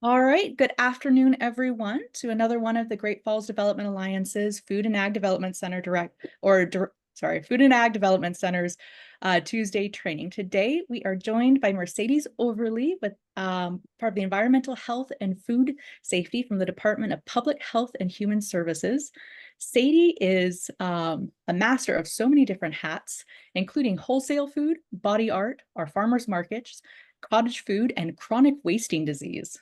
All right, good afternoon, everyone, to another one of the Great Falls Development Alliance's Food and Ag Development Center Food and Ag Development Center's Tuesday training. Today, we are joined by Mercedes Overlie with part of the Environmental Health and Food Safety from the Department of Public Health and Human Services. Sadie is a master of so many different hats, including wholesale food, body art, our farmers markets, cottage food, and chronic wasting disease.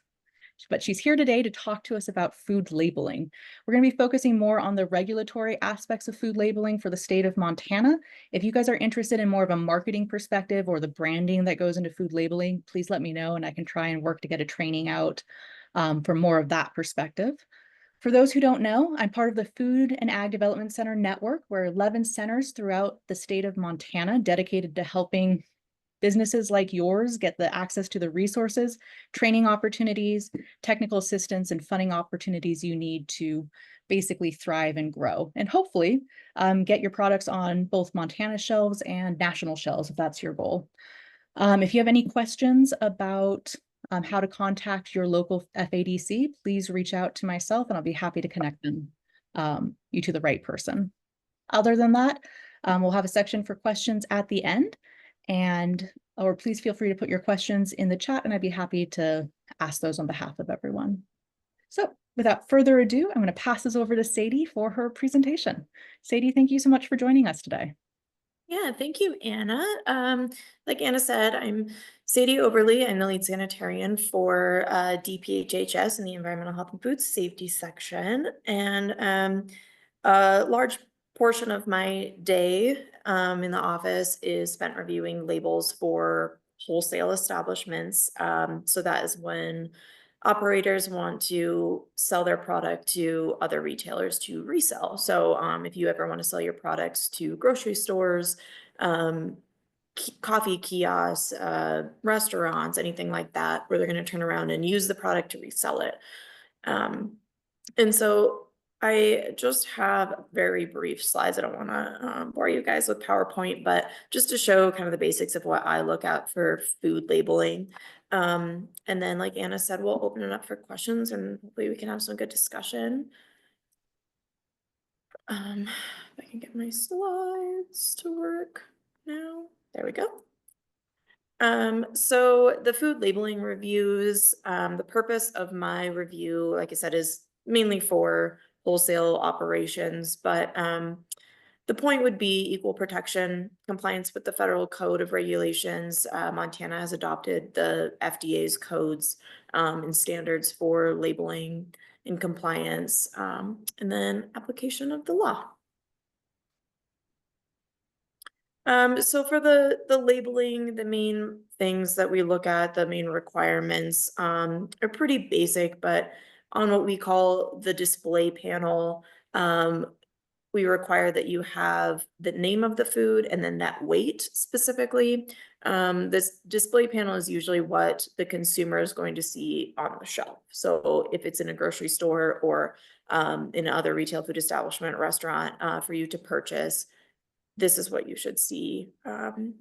But she's here today to talk to us about food labeling. We're going to be focusing more on the regulatory aspects of food labeling for the state of Montana. If you guys are interested in more of a marketing perspective or the branding that goes into food labeling, please let me know and I can try and work to get a training out for more of that perspective. For those who don't know, I'm part of the Food and Ag Development Center network. We're 11 centers throughout the state of Montana dedicated to helping businesses like yours get the access to the resources, training opportunities, technical assistance, and funding opportunities you need to basically thrive and grow. And hopefully get your products on both Montana shelves and national shelves if that's your goal. If you have any questions about how to contact your local FADC, please reach out to myself and I'll be happy to connect you to the right person. Other than that, we'll have a section for questions at the end. Or please feel free to put your questions in the chat and I'd be happy to ask those on behalf of everyone. So without further ado, I'm going to pass this over to Sadie for her presentation. Sadie, thank you so much for joining us today. Yeah, thank you, Anna. Like Anna said, I'm Sadie Overlie. I'm the lead sanitarian for DPHHS in the Environmental Health and Food Safety section. And a large portion of my day in the office is spent reviewing labels for wholesale establishments. So that is when operators want to sell their product to other retailers to resell. So if you ever want to sell your products to grocery stores, coffee kiosks, restaurants, anything like that, where they're going to turn around and use the product to resell it. And so I just have very brief slides. I don't want to bore you guys with PowerPoint, but just to show kind of the basics of what I look at for food labeling. And then, like Anna said, we'll open it up for questions and hopefully we can have some good discussion. If I can get my slides to work now. There we go. So the food labeling reviews, the purpose of my review, like I said, is mainly for wholesale operations, but the point would be equal protection, compliance with the federal code of regulations. Montana has adopted the FDA's codes and standards for labeling and compliance, and then application of the law. So for the labeling, the main things that we look at, the main requirements are pretty basic, but on what we call the display panel, we require that you have the name of the food and then that weight specifically. This display panel is usually what the consumer is going to see on the shelf. So if it's in a grocery store or in another retail food establishment, restaurant, for you to purchase, this is what you should see on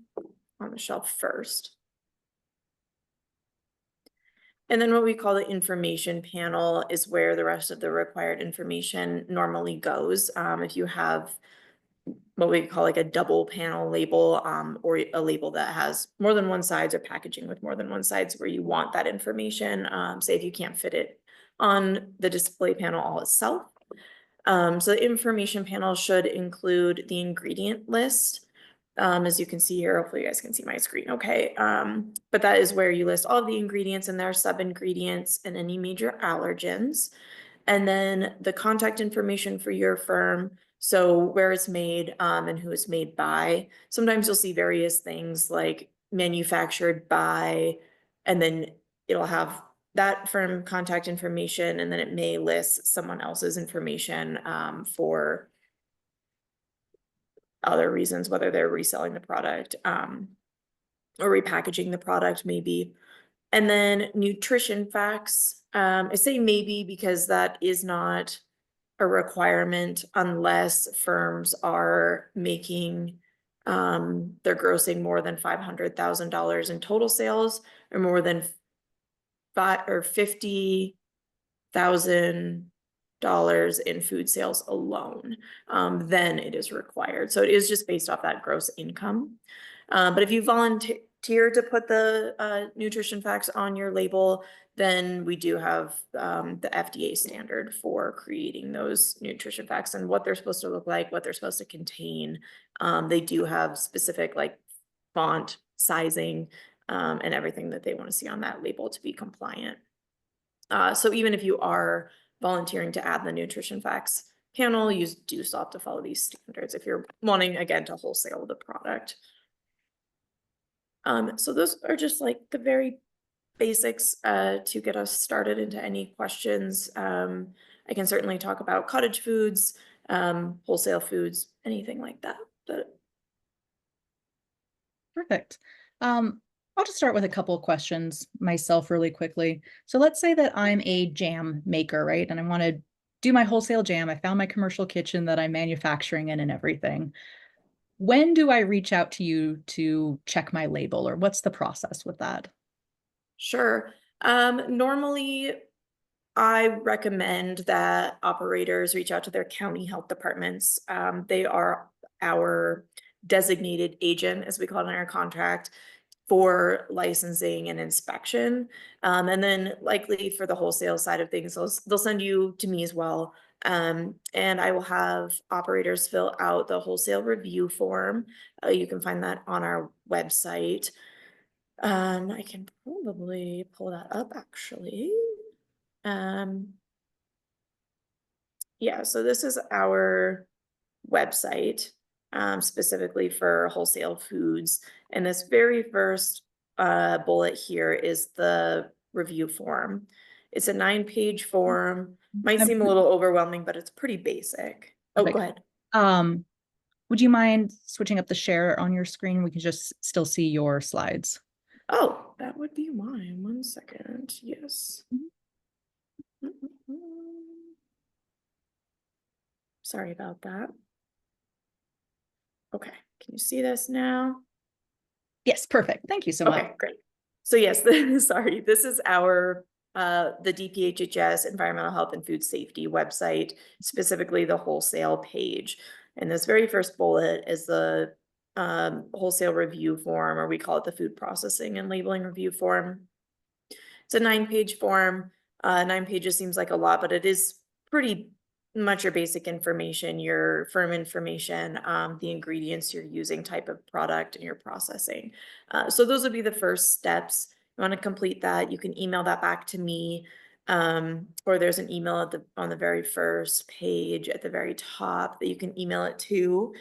the shelf first. And then what we call the information panel is where the rest of the required information normally goes. If you have what we call like a double panel label or a label that has more than one sides or packaging with more than one sides where you want that information, say if you can't fit it on the display panel all itself. So the information panel should include the ingredient list. As you can see here, hopefully you guys can see my screen okay. But that is where you list all of the ingredients and their sub-ingredients and any major allergens. And then the contact information for your firm, so where it's made and who it's made by. Sometimes you'll see various things like manufactured by, and then it'll have that firm contact information, and then it may list someone else's information for other reasons, whether they're reselling the product or repackaging the product maybe. And then nutrition facts. I say maybe because that is not a requirement unless firms are making, they're grossing more than $500,000 in total sales or more than $50,000 in food sales alone, then it is required. So it is just based off that gross income. But if you volunteer to put the nutrition facts on your label, then we do have the FDA standard for creating those nutrition facts and what they're supposed to look like, what they're supposed to contain. They do have specific like font sizing and everything that they want to see on that label to be compliant. So even if you are volunteering to add the nutrition facts panel, you do still have to follow these standards if you're wanting, again, to wholesale the product. So those are just like the very basics to get us started into any questions. I can certainly talk about cottage foods, wholesale foods, anything like that. But Perfect. I'll just start with a couple of questions myself really quickly. So let's say that I'm a jam maker, right? And I want to do my wholesale jam. I found my commercial kitchen that I'm manufacturing in and everything. When do I reach out to you to check my label, or what's the process with that? sure. Normally, I recommend that operators reach out to their county health departments. They are our designated agent, as we call it in our contract, for licensing and inspection. And then likely for the wholesale side of things, they'll send you to me as well. And I will have operators fill out the wholesale review form. You can find that on our website. I can probably pull that up actually. Um, yeah, so this is our website, specifically for wholesale foods. And this very first bullet here is the review form. It's a 9-page form. Might Um, seem a little overwhelming, but it's pretty basic. Oh, go Perfect. ahead. Um, would you mind switching up the share on your screen? We can just still see your slides. Oh, that would be mine. 1 second. Yes. Sorry about that. Okay, can you see this now? Yes, perfect. Thank you so much. Okay, great. So yes, sorry, this is our the DPHHS Environmental Health and Food Safety website, specifically the wholesale page. And this very first bullet is the wholesale review form, or we call it the food processing and labeling review form. It's a 9-page form. 9 pages seems like a lot, but it is pretty much your basic information, your firm information, the ingredients you're using, type of product, and your processing. So those would be the first steps. You want to complete that, you can email that back to me, or there's an email at on the very first page at the very top that you can email it to.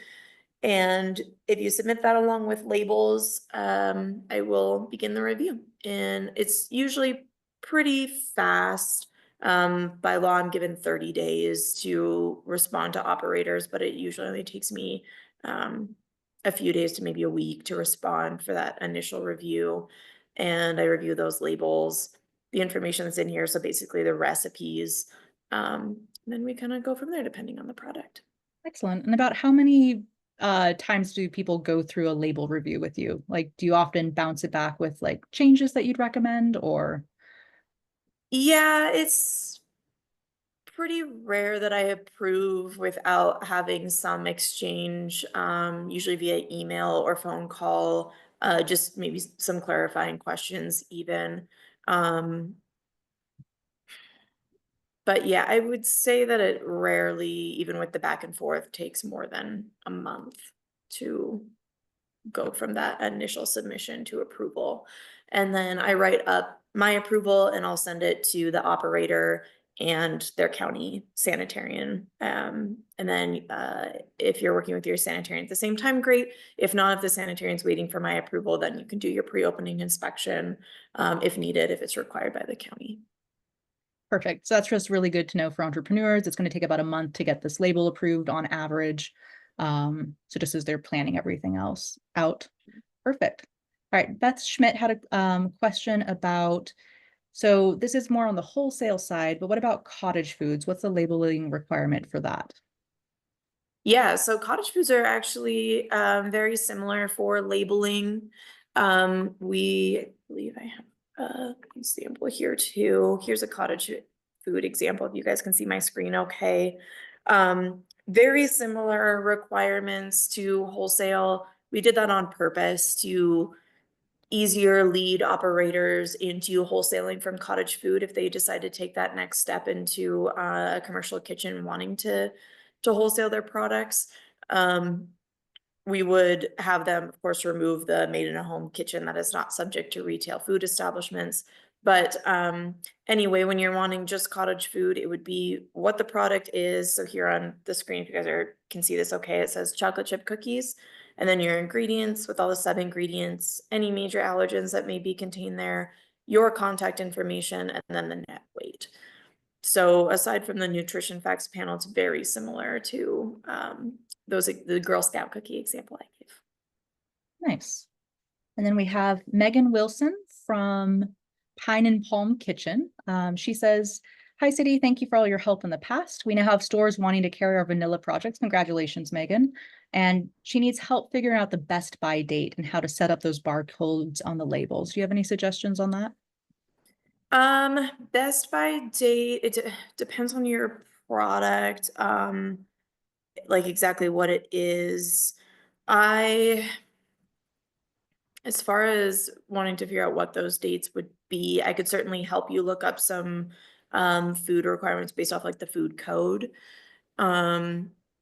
And if you submit that along with labels, I will begin the review. And it's usually pretty fast. By law, I'm given 30 days to respond to operators, but it usually only takes me a few days to maybe a week to respond for that initial review. And I review those labels, the information that's in here. So basically the recipes. Then we kind of go from there depending on the product. Excellent. And about how many times do people go through a label review with you? Like, do you often bounce it back with like changes that you'd recommend, or? Yeah, it's pretty rare that I approve without having some exchange, usually via email or phone call, just maybe some clarifying questions even. Um, but yeah, I would say that it rarely, even with the back and forth, takes more than a month to go from that initial submission to approval. And then I write up my approval and I'll send it to the operator and their county sanitarian. And then if you're working with your sanitarian at the same time, great. If not, if the sanitarian's waiting for my approval, then you can do your pre-opening inspection if needed, if it's required by the county. Perfect. So that's just really good to know for entrepreneurs. It's going to take about a month to get this label approved on average. So just as they're planning everything else out. Perfect. All right. Beth Schmidt had a question about, so this is more on the wholesale side, but what about cottage foods? What's the labeling requirement for that? Yeah, so cottage foods are actually very similar for labeling. I believe I have example here too. Here's a cottage food example. If you guys can see my screen, okay. Very similar requirements to wholesale. We did that on purpose to easier lead operators into wholesaling from cottage food if they decide to take that next step into a commercial kitchen wanting to wholesale their products. We would have them, of course, remove the made in a home kitchen that is not subject to retail food establishments. But anyway, when you're wanting just cottage food, it would be what the product is. So here on the screen, if you guys can see this okay, it says chocolate chip cookies, and then your ingredients with all the sub ingredients, any major allergens that may be contained there, your contact information, and then the net weight. So aside from the nutrition facts panel, it's very similar to the Girl Scout cookie example I gave. Nice. And then we have Megan Wilson from Pine and Palm Kitchen. She says, "Hi, Sadie. Thank you for all your help in the past. We now have stores wanting to carry our vanilla projects." Congratulations, Megan. And she needs help figuring out the best buy date and how to set up those barcodes on the labels. Do you have any suggestions on that? Best by date, depends on your product, like exactly what it is. I, as far as wanting to figure out what those dates would be, I could certainly help you look up some food requirements based off like the food code.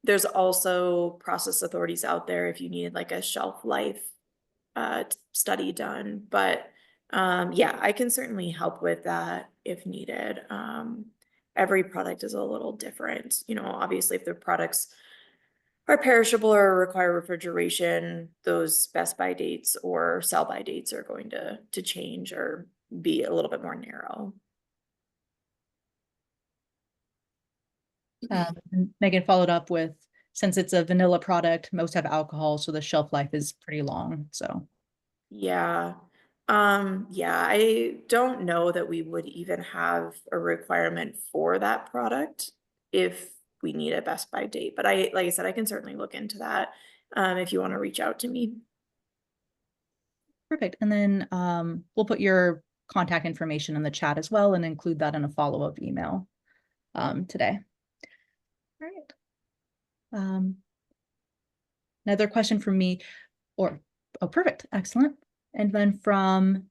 There's also process authorities out there if you needed like a shelf life study done, but yeah, I can certainly help with that if needed. Every product is a little different. You know, obviously if the products are perishable or require refrigeration, those best by dates or sell by dates are going to change or be a little bit more narrow. And Megan followed up with, since it's a vanilla product, most have alcohol, so the shelf life is pretty long. So Yeah. Yeah, I don't know that we would even have a requirement for that product if we need a Best Buy date. But like I said, I can certainly look into that if you want to reach out to me. perfect. And then we'll put your contact information in the chat as well and include that in a follow-up email today. All right. Another question from me, oh, perfect, excellent. And then from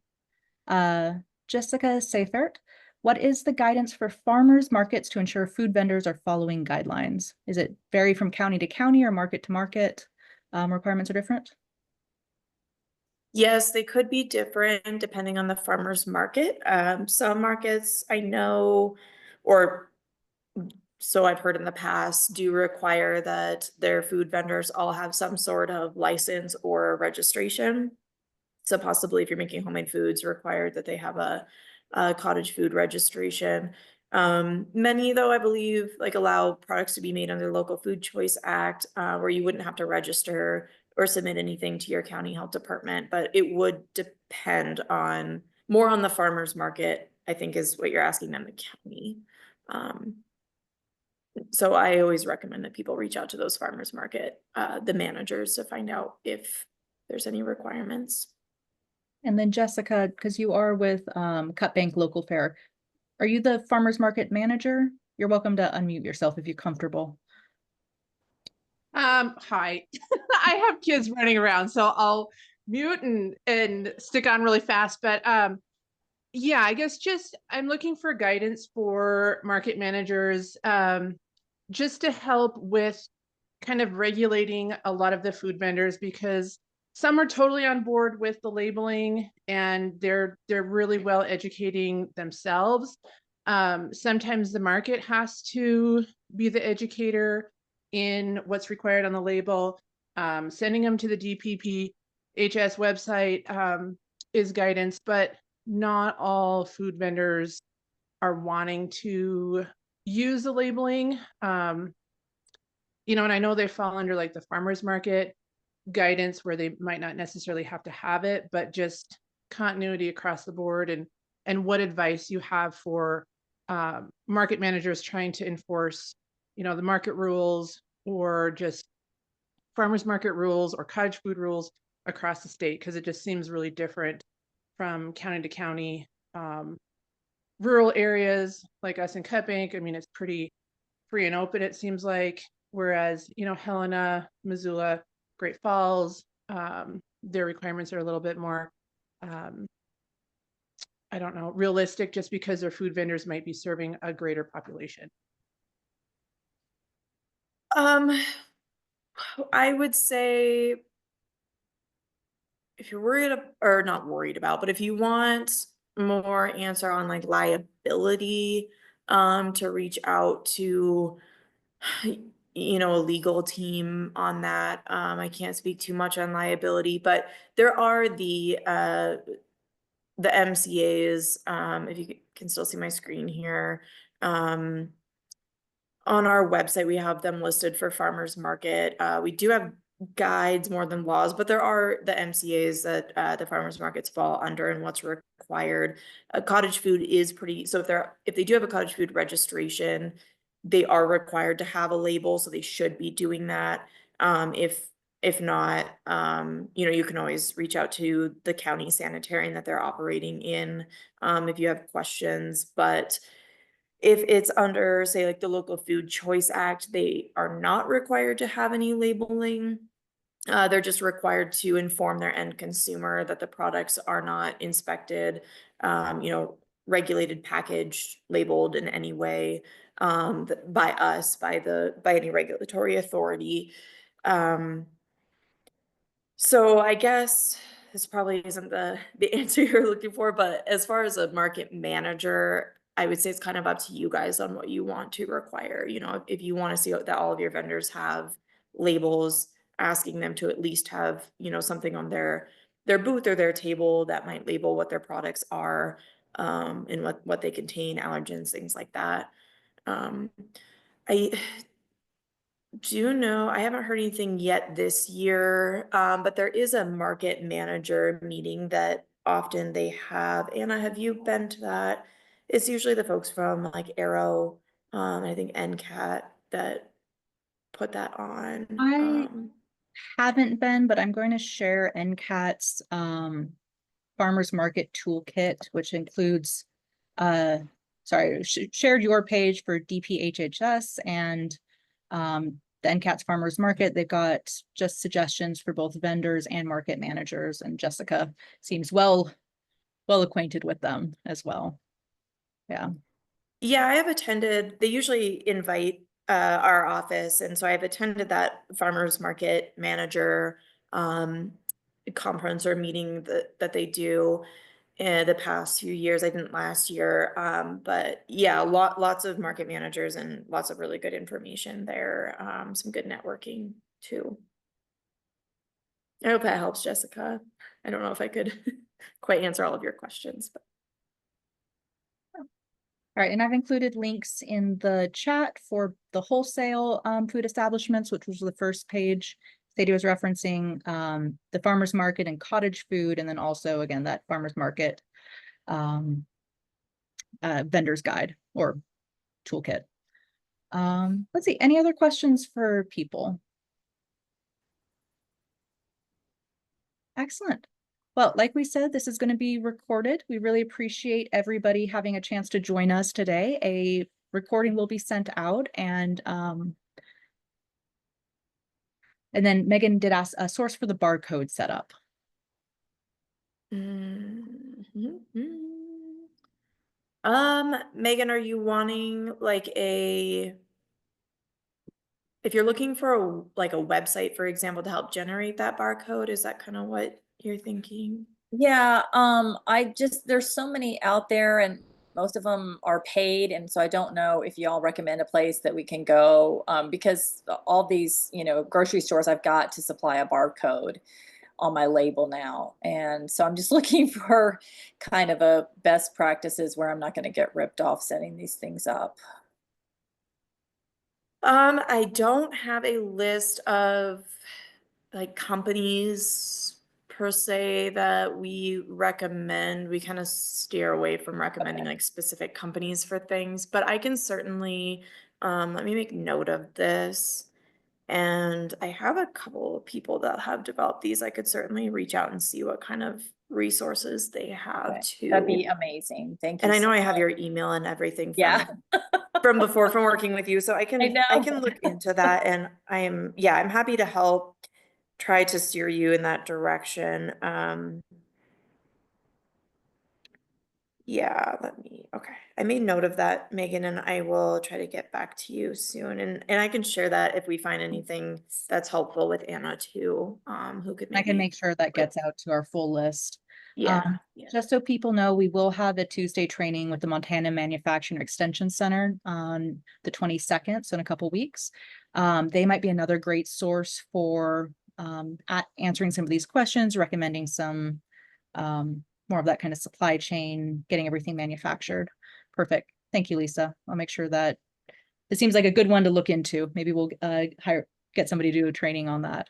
Jessica Seifert, what is the guidance for farmers markets to ensure food vendors are following guidelines? Is it vary from county to county or market to market? Requirements are different? Yes, they could be different depending on the farmer's market. Some markets I know, or so I've heard in the past, do require that their food vendors all have some sort of license or registration. So possibly if you're making homemade foods, required that they have a cottage food registration. Many though, I believe, like allow products to be made under Local Food Choice Act, where you wouldn't have to register or submit anything to your county health department, but it would depend on more on the farmer's market, I think is what you're asking them, the county. So I always recommend that people reach out to those farmers market, the managers, to find out if there's any requirements. And then Jessica, because you are with Cut Bank Local Fair, are you the farmers market manager? You're welcome to unmute yourself if you're comfortable. Hi. I have kids running around, so I'll mute and stick on really fast. But yeah, I guess just I'm looking for guidance for market managers, just to help with kind of regulating a lot of the food vendors, because some are totally on board with the labeling and they're really well educating themselves. Sometimes the market has to be the educator in what's required on the label. Sending them to the DPPHS website is guidance, but not all food vendors are wanting to use the labeling. You know, and I know they fall under like the farmers market guidance where they might not necessarily have to have it, but just continuity across the board, and what advice you have for market managers trying to enforce, you know, the market rules or just farmers market rules or cottage food rules across the state, because it just seems really different from county to county rural areas like us in Cut Bank, I mean, it's pretty free and open, it seems like. Whereas, Helena, Missoula, Great Falls, their requirements are a little bit more, I don't know, realistic, just because their food vendors might be serving a greater population. I would say if you're worried or not worried about, but if you want more answer on like liability, to reach out to a legal team on that. I can't speak too much on liability, but there are the MCAs, if you can still see my screen here. On our website, we have them listed for farmers market. We do have guides more than laws, but there are the MCAs that the farmers markets fall under and what's required. Cottage food is pretty, so if they do have a cottage food registration, they are required to have a label, so they should be doing that. If not, you can always reach out to the county sanitarian that they're operating in, if you have questions. But if it's under, say, like the Local Food Choice Act, they are not required to have any labeling. They're just required to inform their end consumer that the products are not inspected, regulated, packaged, labeled in any way, by us, by any regulatory authority. So I guess this probably isn't the answer you're looking for, but as far as a market manager, I would say it's kind of up to you guys on what you want to require. If you want to see that all of your vendors have labels, asking them to at least have, something on their booth or their table that might label what their products are, and what they contain, allergens, things like that. Um, I do know, I haven't heard anything yet this year, but there is a market manager meeting that often they have. Anna, have you been to that? It's usually the folks from like Arrow, I think NCAT that put that on. I haven't been, but I'm going to share NCAT's farmers market toolkit, which includes shared your page for DPHHS and the NCAT's farmers market. They've got just suggestions for both vendors and market managers, and Jessica seems well acquainted with them as well. Yeah. Yeah, I have attended, they usually invite our office, and so I've attended that farmers market manager conference or meeting that they do in the past few years. I didn't last year, but yeah, lots of market managers and lots of really good information there. Some good networking too. I hope that helps, Jessica. I don't know if I could quite answer all of your questions, but. All right, and I've included links in the chat for the wholesale food establishments, which was the first page Sadie was referencing, the farmers market and cottage food, and then also, again, that farmers market vendor's guide or toolkit. Let's see, any other questions for people? Excellent. Well, like we said, this is going to be recorded. We really appreciate everybody having a chance to join us today. A recording will be sent out, and then Megan did ask a source for the barcode setup. Megan, are you wanting like if you're looking for a website, for example, to help generate that barcode, is that kind of what you're thinking? Yeah, there's so many out there and most of them are paid. And so I don't know if y'all recommend a place that we can go, because all these, grocery stores I've got to supply a barcode on my label now. And so I'm just looking for kind of a best practices where I'm not going to get ripped off setting these things up. I don't have a list of like companies per se that we recommend. We kind of steer away from recommending like specific companies for things, but I can certainly, let me make note of this. And I have a couple of people that have developed these. I could certainly reach out and see what kind of resources they have Okay. too. That'd be amazing. Thank you. And I know so I have much. your email and everything Yeah. from before from working with you, so I can know. look into that, and I'm happy to help try to steer you in that direction. Yeah, okay. I made note of that, Megan, and I will try to get back to you soon. And I can share that if we find anything that's helpful with Anna too, who could I can maybe, make sure that gets out to our full list. yeah. Just so people know, we will have a Tuesday training with the Montana Manufacturing Extension Center on the 22nd, so in a couple weeks. They might be another great source for answering some of these questions, recommending some more of that kind of supply chain, getting everything manufactured. Perfect. Thank you, Lisa. I'll make sure that it seems like a good one to look into. Maybe we'll get somebody to do a training on that,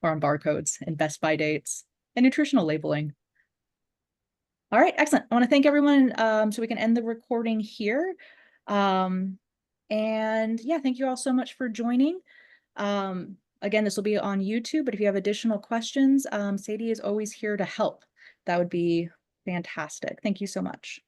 or on barcodes and best by dates and nutritional labeling. All right, excellent. I want to thank everyone, so we can end the recording here. And yeah, thank you all so much for joining. Again, this will be on YouTube, but if you have additional questions, Sadie is always here to help. That would be fantastic. Thank you so much.